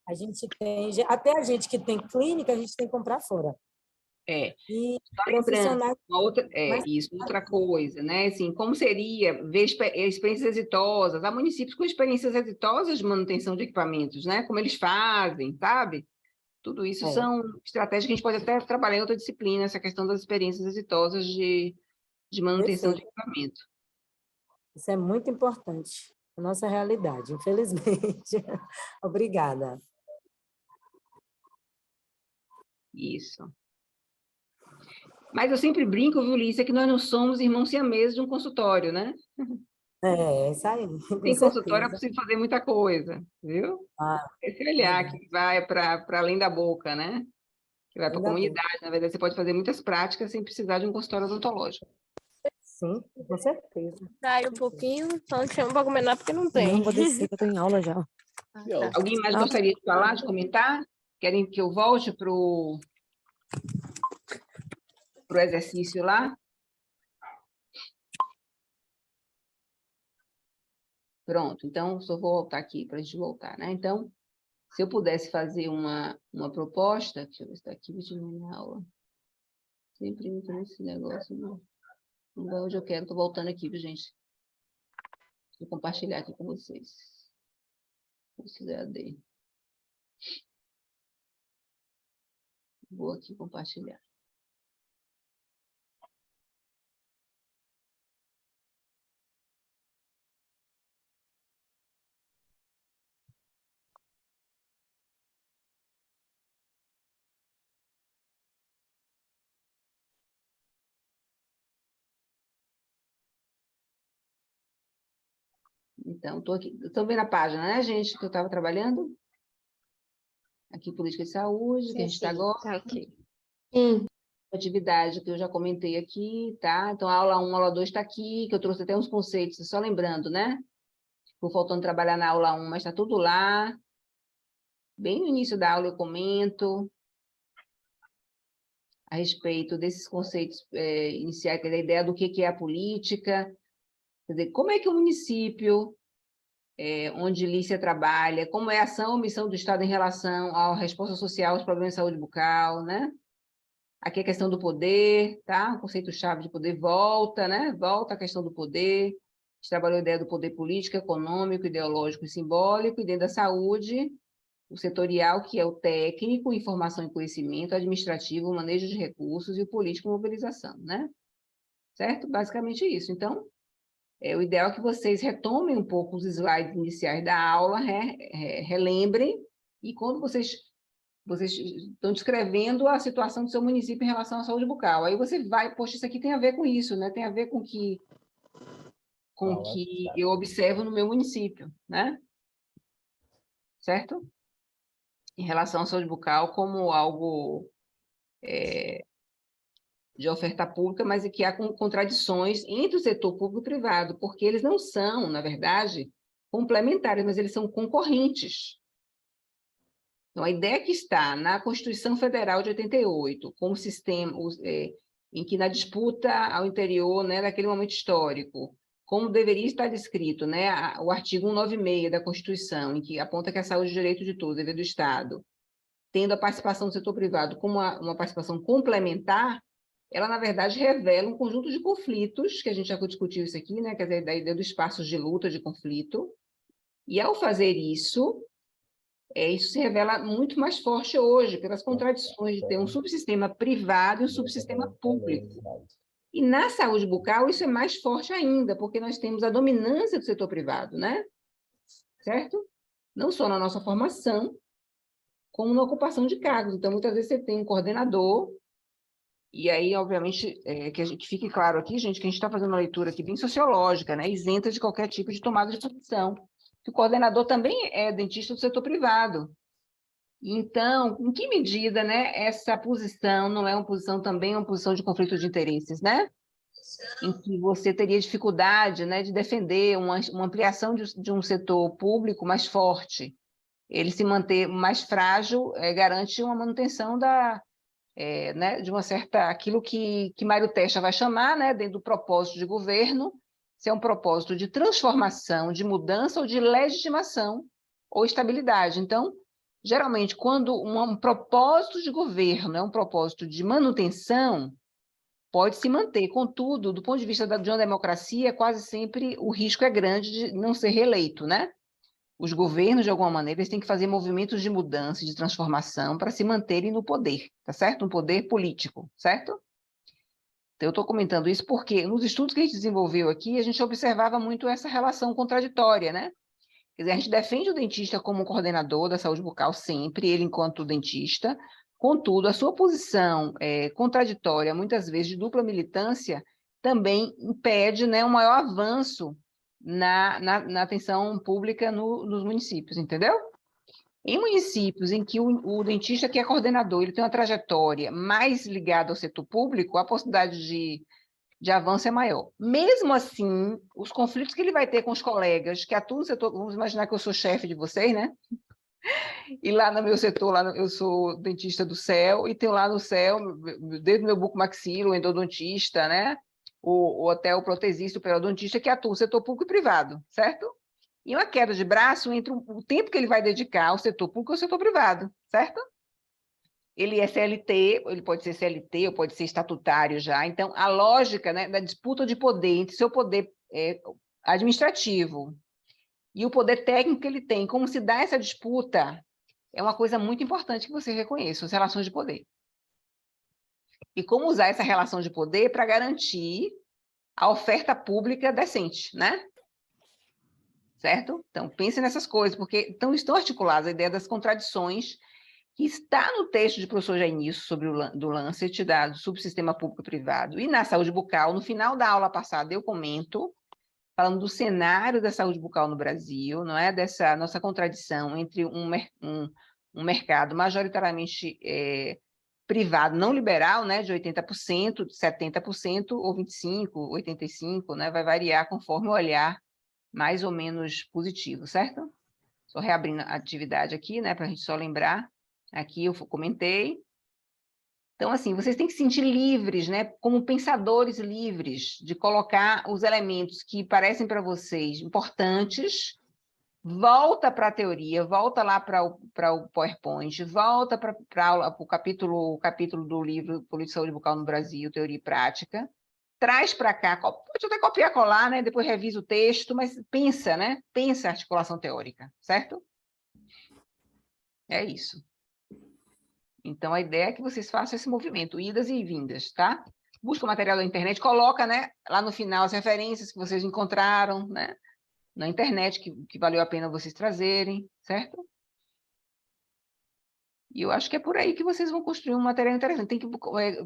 A gente tem, até a gente que tem clínica, a gente tem que comprar fora. E Só lembrando, profissionais... outra coisa, né? Assim, como seria ver experiências exitosas? Há municípios com experiências exitosas de manutenção de equipamentos, né? Como eles fazem, sabe? Tudo isso são estratégias que a gente pode até trabalhar em outra disciplina, essa questão das experiências exitosas de manutenção de equipamento. Isso é muito importante, a nossa realidade, infelizmente. Obrigada. Isso. Mas eu sempre brinco, viu, Lícia, que nós não somos irmãos siameses de um consultório, né? Isso aí, com Tem consultório, é certeza. possível fazer muita coisa, viu? Esse olhar que vai para além da boca, né? Que vai para a comunidade. Na verdade, você pode fazer muitas práticas sem precisar de um consultório odontológico. Sim, com certeza. Sai um pouquinho, só chama um pouco menor porque não tem. Não, vou descer, que eu tô em aula já. Alguém mais gostaria de falar, de comentar? Querem que eu volte para o exercício lá? Pronto, então só vou voltar aqui para a gente voltar, né? Então, se eu pudesse fazer uma proposta, deixa eu ver se está aqui, vou terminar a aula. Sempre entro nesse negócio, não vai onde eu quero, estou voltando aqui, viu, gente? Vou compartilhar aqui com vocês. Curso EAD. Vou aqui compartilhar. Então, estou aqui. Estão vendo a página, né, gente, que eu estava trabalhando? Aqui, política de saúde, que a gente está agora. Tá, ok. Atividade que eu já comentei aqui, tá? Então, a aula 1, a aula 2 está aqui, que eu trouxe até uns conceitos, só lembrando, né? Estou faltando trabalhar na aula 1, mas está tudo lá. Bem no início da aula eu comento a respeito desses conceitos iniciais, que é a ideia do que é a política. Quer dizer, como é que o município, onde Lícia trabalha, como é a ação ou missão do Estado em relação à resposta social aos problemas de saúde bucal, né? Aqui a questão do poder, tá? O conceito-chave de poder volta, né? Volta a questão do poder. A gente trabalhou a ideia do poder político, econômico, ideológico e simbólico, e dentro da saúde, o setorial, que é o técnico, informação e conhecimento, administrativo, manejo de recursos, e o político, mobilização, né? Certo? Basicamente isso. Então, o ideal é que vocês retomem um pouco os slides iniciais da aula, relembrem, e quando vocês estão descrevendo a situação do seu município em relação à saúde bucal. Aí você vai, poxa, isso aqui tem a ver com isso, né? Tem a ver com o que eu observo no meu município, né? Certo? Em relação à saúde bucal como algo de oferta pública, mas que há contradições entre o setor público e privado, porque eles não são, na verdade, complementares, mas eles são concorrentes. Então, a ideia que está na Constituição Federal de 88, como sistema em que na disputa ao interior, né, daquele momento histórico, como deveria estar descrito, né, o artigo 196 da Constituição, em que aponta que a saúde é direito de todos, dever do Estado, tendo a participação do setor privado como uma participação complementar, ela, na verdade, revela um conjunto de conflitos, que a gente já discutiu isso aqui, né, quer dizer, da ideia dos espaços de luta, de conflito, e ao fazer isso, isso se revela muito mais forte hoje, pelas contradições de ter um subsistema privado e um subsistema público. E na saúde bucal isso é mais forte ainda, porque nós temos a dominância do setor privado, né? Certo? Não só na nossa formação, como na ocupação de cargos. Então, muitas vezes você tem um coordenador, e aí, obviamente, que fique claro aqui, gente, que a gente está fazendo uma leitura aqui bem sociológica, né? Isenta de qualquer tipo de tomada de posição. Que o coordenador também é dentista do setor privado. Então, em que medida, né, essa posição não é uma posição também, uma posição de conflito de interesses, né? Em que você teria dificuldade, né, de defender uma ampliação de um setor público mais forte, ele se manter mais frágil garante uma manutenção né, de uma certa... Aquilo que Mário Testa vai chamar, né, dentro do propósito de governo, se é um propósito de transformação, de mudança ou de legitimação ou estabilidade. Então, geralmente, quando um propósito de governo é um propósito de manutenção, pode se manter. Contudo, do ponto de vista de uma democracia, quase sempre o risco é grande de não ser reeleito, né? Os governos, de alguma maneira, eles têm que fazer movimentos de mudança, de transformação, para se manterem no poder, tá certo? No poder político, certo? Então, eu estou comentando isso porque, nos estudos que a gente desenvolveu aqui, a gente observava muito essa relação contraditória, né? Quer dizer, a gente defende o dentista como coordenador da saúde bucal sempre, ele enquanto dentista, contudo, a sua posição contraditória, muitas vezes de dupla militância, também impede, né, um maior avanço na atenção pública nos municípios, entendeu? Em municípios em que o dentista que é coordenador, ele tem uma trajetória mais ligada ao setor público, a possibilidade de avanço é maior. Mesmo assim, os conflitos que ele vai ter com os colegas que atuam no setor, vamos imaginar que eu sou chefe de vocês, né? E lá no meu setor, eu sou dentista do CEL, e tenho lá no CEL, desde o meu bucomaxilo, o endodontista, né? Ou até o protesista, o periodontista, que atua no setor público e privado, certo? E uma queda de braço entre o tempo que ele vai dedicar ao setor público e ao setor privado, certo? Ele é CLT, ele pode ser CLT ou pode ser estatutário já. Então, a lógica, né, da disputa de poder entre seu poder administrativo e o poder técnico que ele tem, como se dá essa disputa, é uma coisa muito importante que você reconheça, as relações de poder. E como usar essa relação de poder para garantir a oferta pública decente, né? Certo? Então, pense nessas coisas, porque estão articuladas a ideia das contradições que está no texto de professor Jainício sobre do Lancet, do subsistema público e privado, e na saúde bucal. No final da aula passada, eu comento, falando do cenário da saúde bucal no Brasil, não é? Dessa nossa contradição entre um mercado majoritariamente privado, não liberal, né? De 80%, 70% ou 25%, 85%, né? Vai variar conforme o olhar mais ou menos positivo, certo? Só reabrindo a atividade aqui, né, para a gente só lembrar. Aqui eu comentei. Então, assim, vocês têm que se sentir livres, né, como pensadores livres, de colocar os elementos que parecem para vocês importantes, volta para a teoria, volta lá para o PowerPoint, volta para o capítulo do livro Política de Saúde Bucal no Brasil, Teoria e Prática, traz para cá, pode até copiar e colar, né? Depois revisa o texto, mas pensa, né? Pensa a articulação teórica, certo? É isso. Então, a ideia é que vocês façam esse movimento, idas e vindas, tá? Busca o material da internet, coloca, né, lá no final as referências que vocês encontraram, né, na internet, que valeu a pena vocês trazerem, certo? E eu acho que é por aí que vocês vão construir um material interessante. Tem que,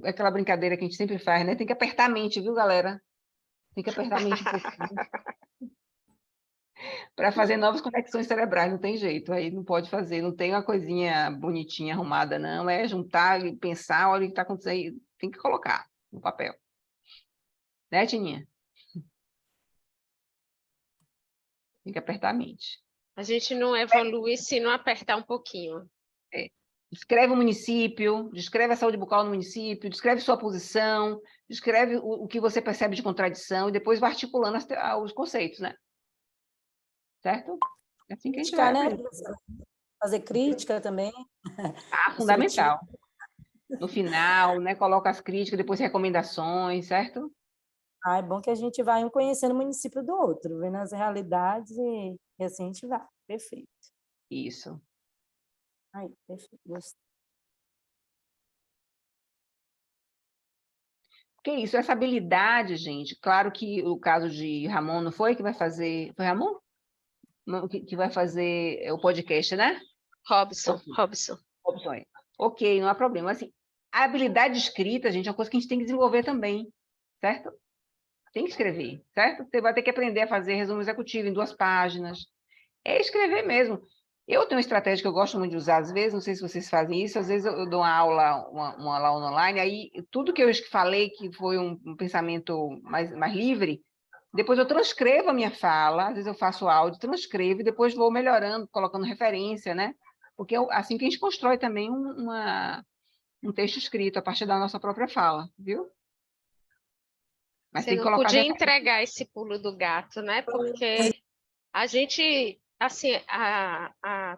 aquela brincadeira que a gente sempre faz, né? Tem que apertar a mente, viu, galera? Tem que apertar a mente um pouquinho. Para fazer novas conexões cerebrais, não tem jeito. Aí não pode fazer, não tem uma coisinha bonitinha, arrumada, não. É juntar e pensar, olha o que está acontecendo aí. Tem que colocar no papel. Né, Tininha? Tem que apertar a mente. A gente não evolui se não apertar um pouquinho. Descreve o município, descreve a saúde bucal no município, descreve sua posição, descreve o que você percebe de contradição e depois vai articulando os conceitos, né? Certo? É assim que a gente vai, né? Fazer crítica também. Fundamental. No final, né? Coloca as críticas, depois recomendações, certo? É bom que a gente vai um conhecendo o município do outro, vendo as realidades e assim a gente vai. Perfeito. Isso. Ai, perfeito. Gostei. Que isso, essa habilidade, gente, claro que o caso de Ramon não foi que vai fazer... Foi Ramon? Que vai fazer o podcast, né? Robson. Ok, não há problema. Assim, a habilidade de escrita, gente, é uma coisa que a gente tem que desenvolver também, certo? Tem que escrever, certo? Você vai ter que aprender a fazer resumo executivo em 2 páginas. É escrever mesmo. Eu tenho uma estratégia que eu gosto muito de usar, às vezes, não sei se vocês fazem isso, às vezes eu dou uma aula online, aí tudo que eu falei que foi um pensamento mais livre, Depois eu transcrevo a minha fala, às vezes eu faço áudio, transcrevo e depois vou melhorando, colocando referência, né? Porque é assim que a gente constrói também um texto escrito a partir da nossa própria fala, viu? Mas Você tem que não colocar podia referência. entregar esse pulo do gato, né? Porque a gente, assim,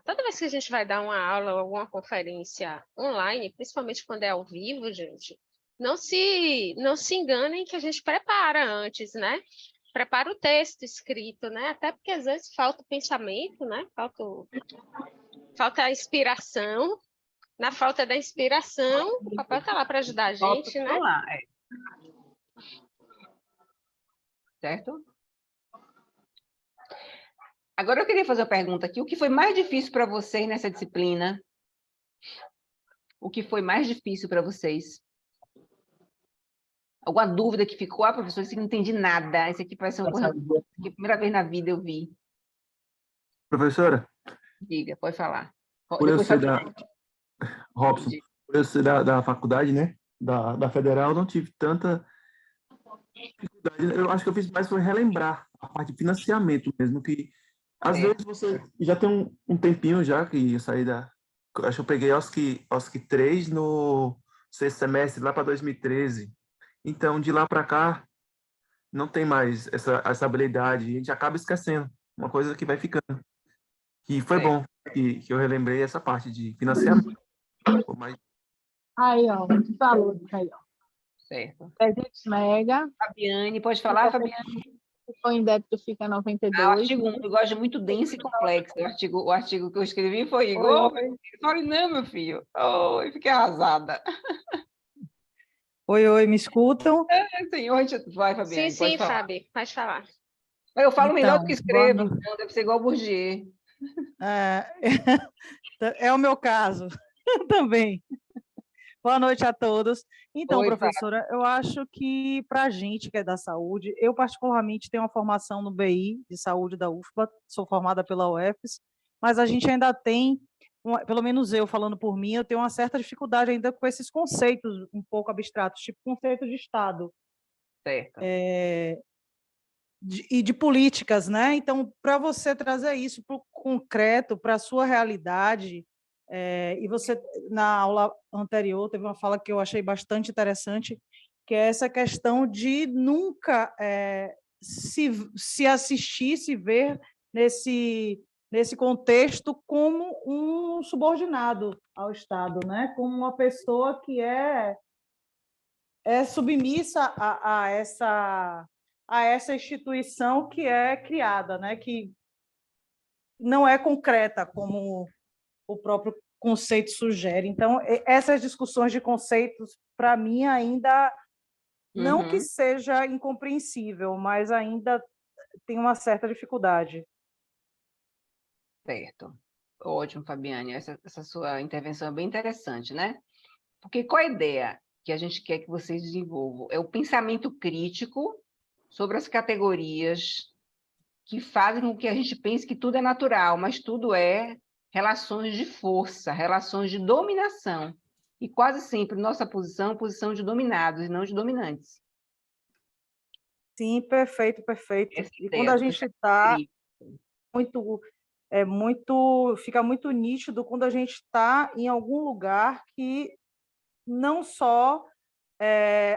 toda vez que a gente vai dar uma aula ou alguma conferência online, principalmente quando é ao vivo, gente, não se enganem que a gente prepara antes, né? Prepara o texto escrito, né? Até porque às vezes falta o pensamento, né? Falta a inspiração. Na falta da inspiração, o papel está lá para ajudar a gente, né? Lá, certo? Agora eu queria fazer uma pergunta aqui. O que foi mais difícil para vocês nessa disciplina? O que foi mais difícil para vocês? Alguma dúvida que ficou? Ah, professor, isso aqui não entendi nada. Isso aqui parece uma coisa que a primeira vez na vida eu vi. Professora, Diga, pode falar. por eu Depois ser Fabiana. Robson, por eu ser da faculdade, né, da Federal, eu não tive tanta dificuldade. Eu acho que eu fiz mais foi relembrar a parte de financiamento mesmo, que às vezes você já tem um tempinho já que eu saí da... Acho que eu peguei OSCE 3 no sexto semestre, lá para 2013. Então, de lá para cá, não tem mais essa habilidade, a gente acaba esquecendo, uma coisa que vai ficando. E foi bom que eu relembrei essa parte de financiamento. Mas... Aí, ó, falou, aí, ó. Certo. 300 mega. Fabiane, pode falar, Fabiane? Se for em débito, fica O 92. artigo 1, eu gosto de muito denso e complexo. O artigo que eu escrevi foi igual. Eu falei, não, meu filho. Oh, eu fiquei arrasada. Oi, me escutam? Sim, vai, Fabiane, Sim, pode sim, falar. Fábio, pode falar. Eu falo melhor do que escrevo, boa então deve ser igual o Bourdieu. É o meu caso também. Boa noite a todos. Então, Oi, professora, eu acho que para a gente que é da saúde, eu particularmente tenho uma formação no BI de saúde da UFBA, sou formada pela UFES, mas a gente ainda tem, pelo menos eu falando por mim, eu tenho uma certa dificuldade ainda com esses conceitos um pouco abstratos, tipo conceito de Estado. Certo. E de políticas, né? Então, para você trazer isso para o concreto, para a sua realidade, e você, na aula anterior, teve uma fala que eu achei bastante interessante, que é essa questão de nunca se assistir, se ver nesse contexto como um subordinado ao Estado, né? Como uma pessoa que é submissa a essa instituição que é criada, né? Que não é concreta, como o próprio conceito sugere. Então, essas discussões de conceitos, para mim, ainda não que seja incompreensível, mas ainda tem uma certa dificuldade. Certo. Ótimo, Fabiane. Essa sua intervenção é bem interessante, né? Porque qual a ideia que a gente quer que vocês desenvolvam? É o pensamento crítico sobre as categorias que fazem com que a gente pense que tudo é natural, mas tudo é relações de força, relações de dominação. E quase sempre nossa posição é posição de dominados e não de dominantes. Sim, perfeito. E quando a gente está fica muito nítido quando a gente está em algum lugar que não só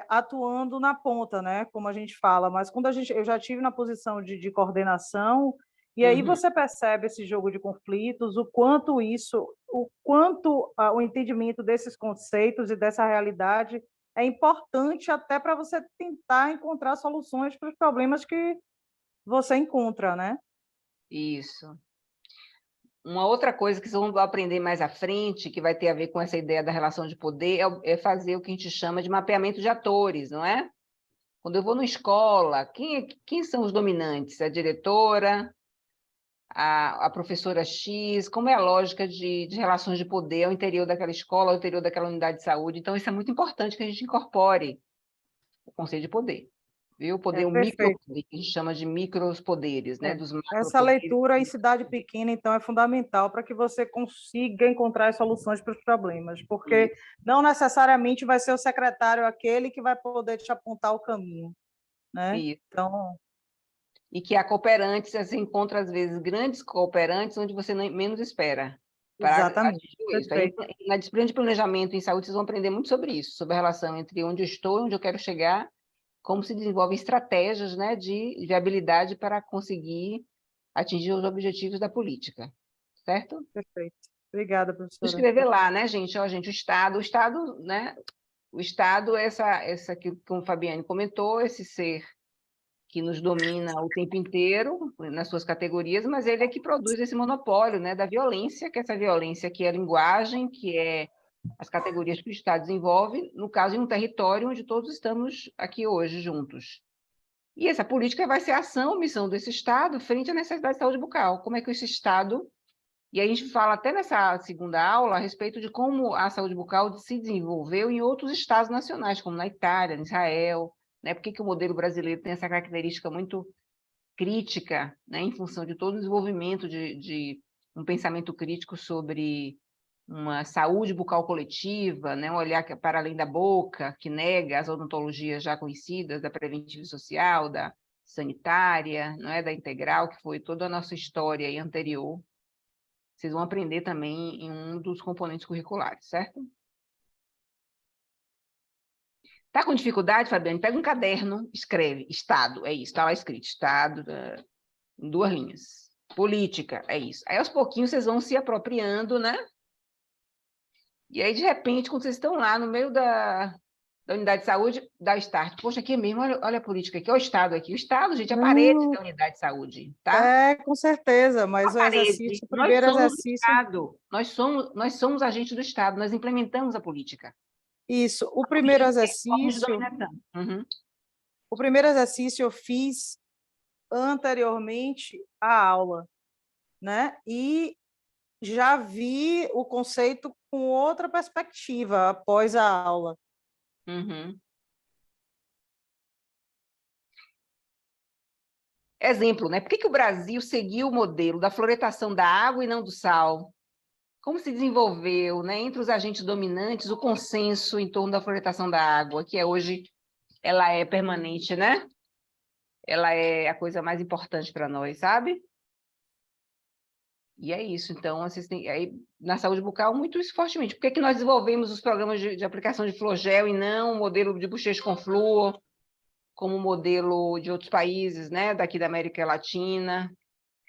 atuando na ponta, né, como a gente fala, mas quando eu já tive na posição de coordenação, e aí você percebe esse jogo de conflitos, o quanto o entendimento desses conceitos e dessa realidade é importante até para você tentar encontrar soluções para os problemas que você encontra, né? Isso. Uma outra coisa que vocês vão aprender mais à frente, que vai ter a ver com essa ideia da relação de poder, é fazer o que a gente chama de mapeamento de atores, não é? Quando eu vou numa escola, quem são os dominantes? A diretora, a professora X, como é a lógica de relações de poder ao interior daquela escola, ao interior daquela unidade de saúde? Então, isso é muito importante que a gente incorpore o conceito de poder. Viu? O micropoder, que a gente chama de micropoderes, né? Dos essa leitura em cidade pequena, então, é fundamental para que você consiga encontrar as soluções para os problemas, porque não necessariamente vai ser o secretário aquele que vai poder te apontar o caminho, né? Isso. Então, e que há cooperantes, você encontra, às vezes, grandes cooperantes onde você menos espera. Exatamente, Isso. Aí, na disciplina de planejamento em saúde, vocês vão aprender muito sobre isso, sobre a relação entre onde eu estou e onde eu quero chegar, como se desenvolvem estratégias, né, de viabilidade para conseguir atingir os objetivos da política, certo? Perfeito. Obrigada, Vou professora. escrever lá, né, gente? Ó, gente, o Estado, né? O Estado é essa que, como o Fabiane comentou, esse ser que nos domina o tempo inteiro, nas suas categorias, mas ele é que produz esse monopólio, né, da violência, que essa violência que é a linguagem, que é as categorias que o Estado desenvolve, no caso, em um território onde todos estamos aqui hoje juntos. E essa política vai ser a ação, missão desse Estado frente à necessidade de saúde bucal. Como é que esse Estado... E a gente fala até nessa segunda aula a respeito de como a saúde bucal se desenvolveu em outros estados nacionais, como na Itália, em Israel, né? Por que o modelo brasileiro tem essa característica muito crítica, né? Em função de todo o desenvolvimento de um pensamento crítico sobre uma saúde bucal coletiva, né? Um olhar para além da boca, que nega as odontologias já conhecidas, da preventiva e social, da sanitária, não é? Da integral, que foi toda a nossa história aí anterior. Vocês vão aprender também em um dos componentes curriculares, certo? Tá com dificuldade, Fabiane? Pega um caderno, escreve. Estado, é isso, está lá escrito. Estado, em 2 linhas. Política, é isso. Aí, aos pouquinhos, vocês vão se apropriando, né? E aí, de repente, quando vocês estão lá no meio da unidade de saúde, dá o start. Poxa, aqui mesmo, olha a política aqui, olha o Estado aqui. O Estado, gente, é a parede da unidade de saúde, tá? É, com certeza, mas o exercício, o primeiro exercício... Estado, nós somos agentes do Estado, nós implementamos a política. Isso, o primeiro exercício... Uhum. O primeiro exercício eu fiz anteriormente à aula, né? E já vi o conceito com outra perspectiva após a aula. Uhum. Exemplo, né? Por que o Brasil seguiu o modelo da fluoretação da água e não do sal? Como se desenvolveu, né, entre os agentes dominantes o consenso em torno da fluoretação da água, que hoje ela é permanente, né? Ela é a coisa mais importante para nós, sabe? E é isso. Então, vocês têm aí na saúde bucal muito isso fortemente. Por que nós desenvolvemos os programas de aplicação de flogel e não o modelo de bochecho com flúor, como modelo de outros países, né, daqui da América Latina,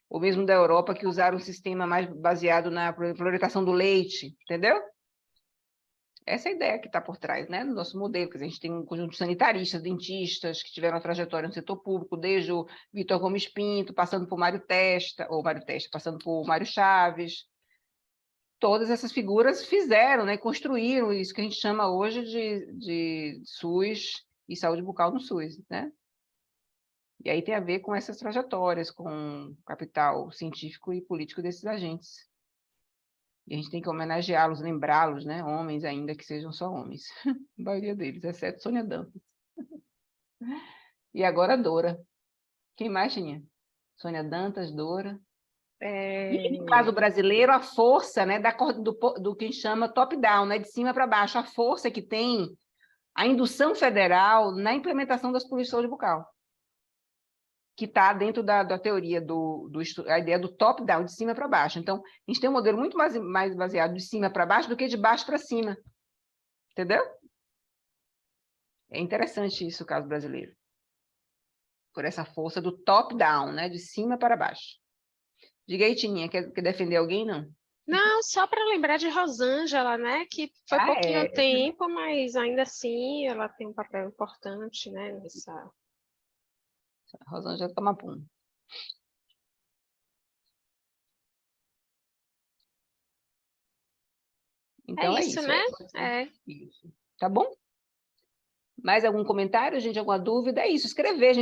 ou mesmo da Europa, que usaram um sistema mais baseado na fluoretação do leite, entendeu? Essa é a ideia que está por trás, né, do nosso modelo. Quer dizer, a gente tem um conjunto de sanitaristas, dentistas, que tiveram uma trajetória no setor público, desde o Vitor Gomes Pinto, passando por passando por Mário Chaves. Todas essas figuras fizeram, né, construíram isso que a gente chama hoje de SUS e saúde bucal no SUS, né? E aí tem a ver com essas trajetórias, com o capital científico e político desses agentes. E a gente tem que homenageá-los, lembrá-los, né? Homens ainda que sejam só homens. A maioria deles, exceto Sônia Dantas. E agora Dora. Quem mais tinha? Sônia Dantas, Dora. E no caso brasileiro, a força, né, do que a gente chama top-down, né, de cima para baixo, a força que tem a indução federal na implementação das políticas de saúde bucal, que está dentro da teoria a ideia do top-down, de cima para baixo. Então, a gente tem um modelo muito mais baseado de cima para baixo do que de baixo para cima. Entendeu? É interessante isso, o caso brasileiro. Por essa força do top-down, né? De cima para baixo. Diga aí, Tininha, quer defender alguém, não? Não, só para lembrar de Rosângela, né? Que foi pouquinho tempo, mas ainda assim ela tem um papel importante, né? Nessa... Rosângela toma pum. Então é isso, né? Isso. Tá bom? Mais algum comentário, gente? Alguma dúvida? É isso, escrever, gente.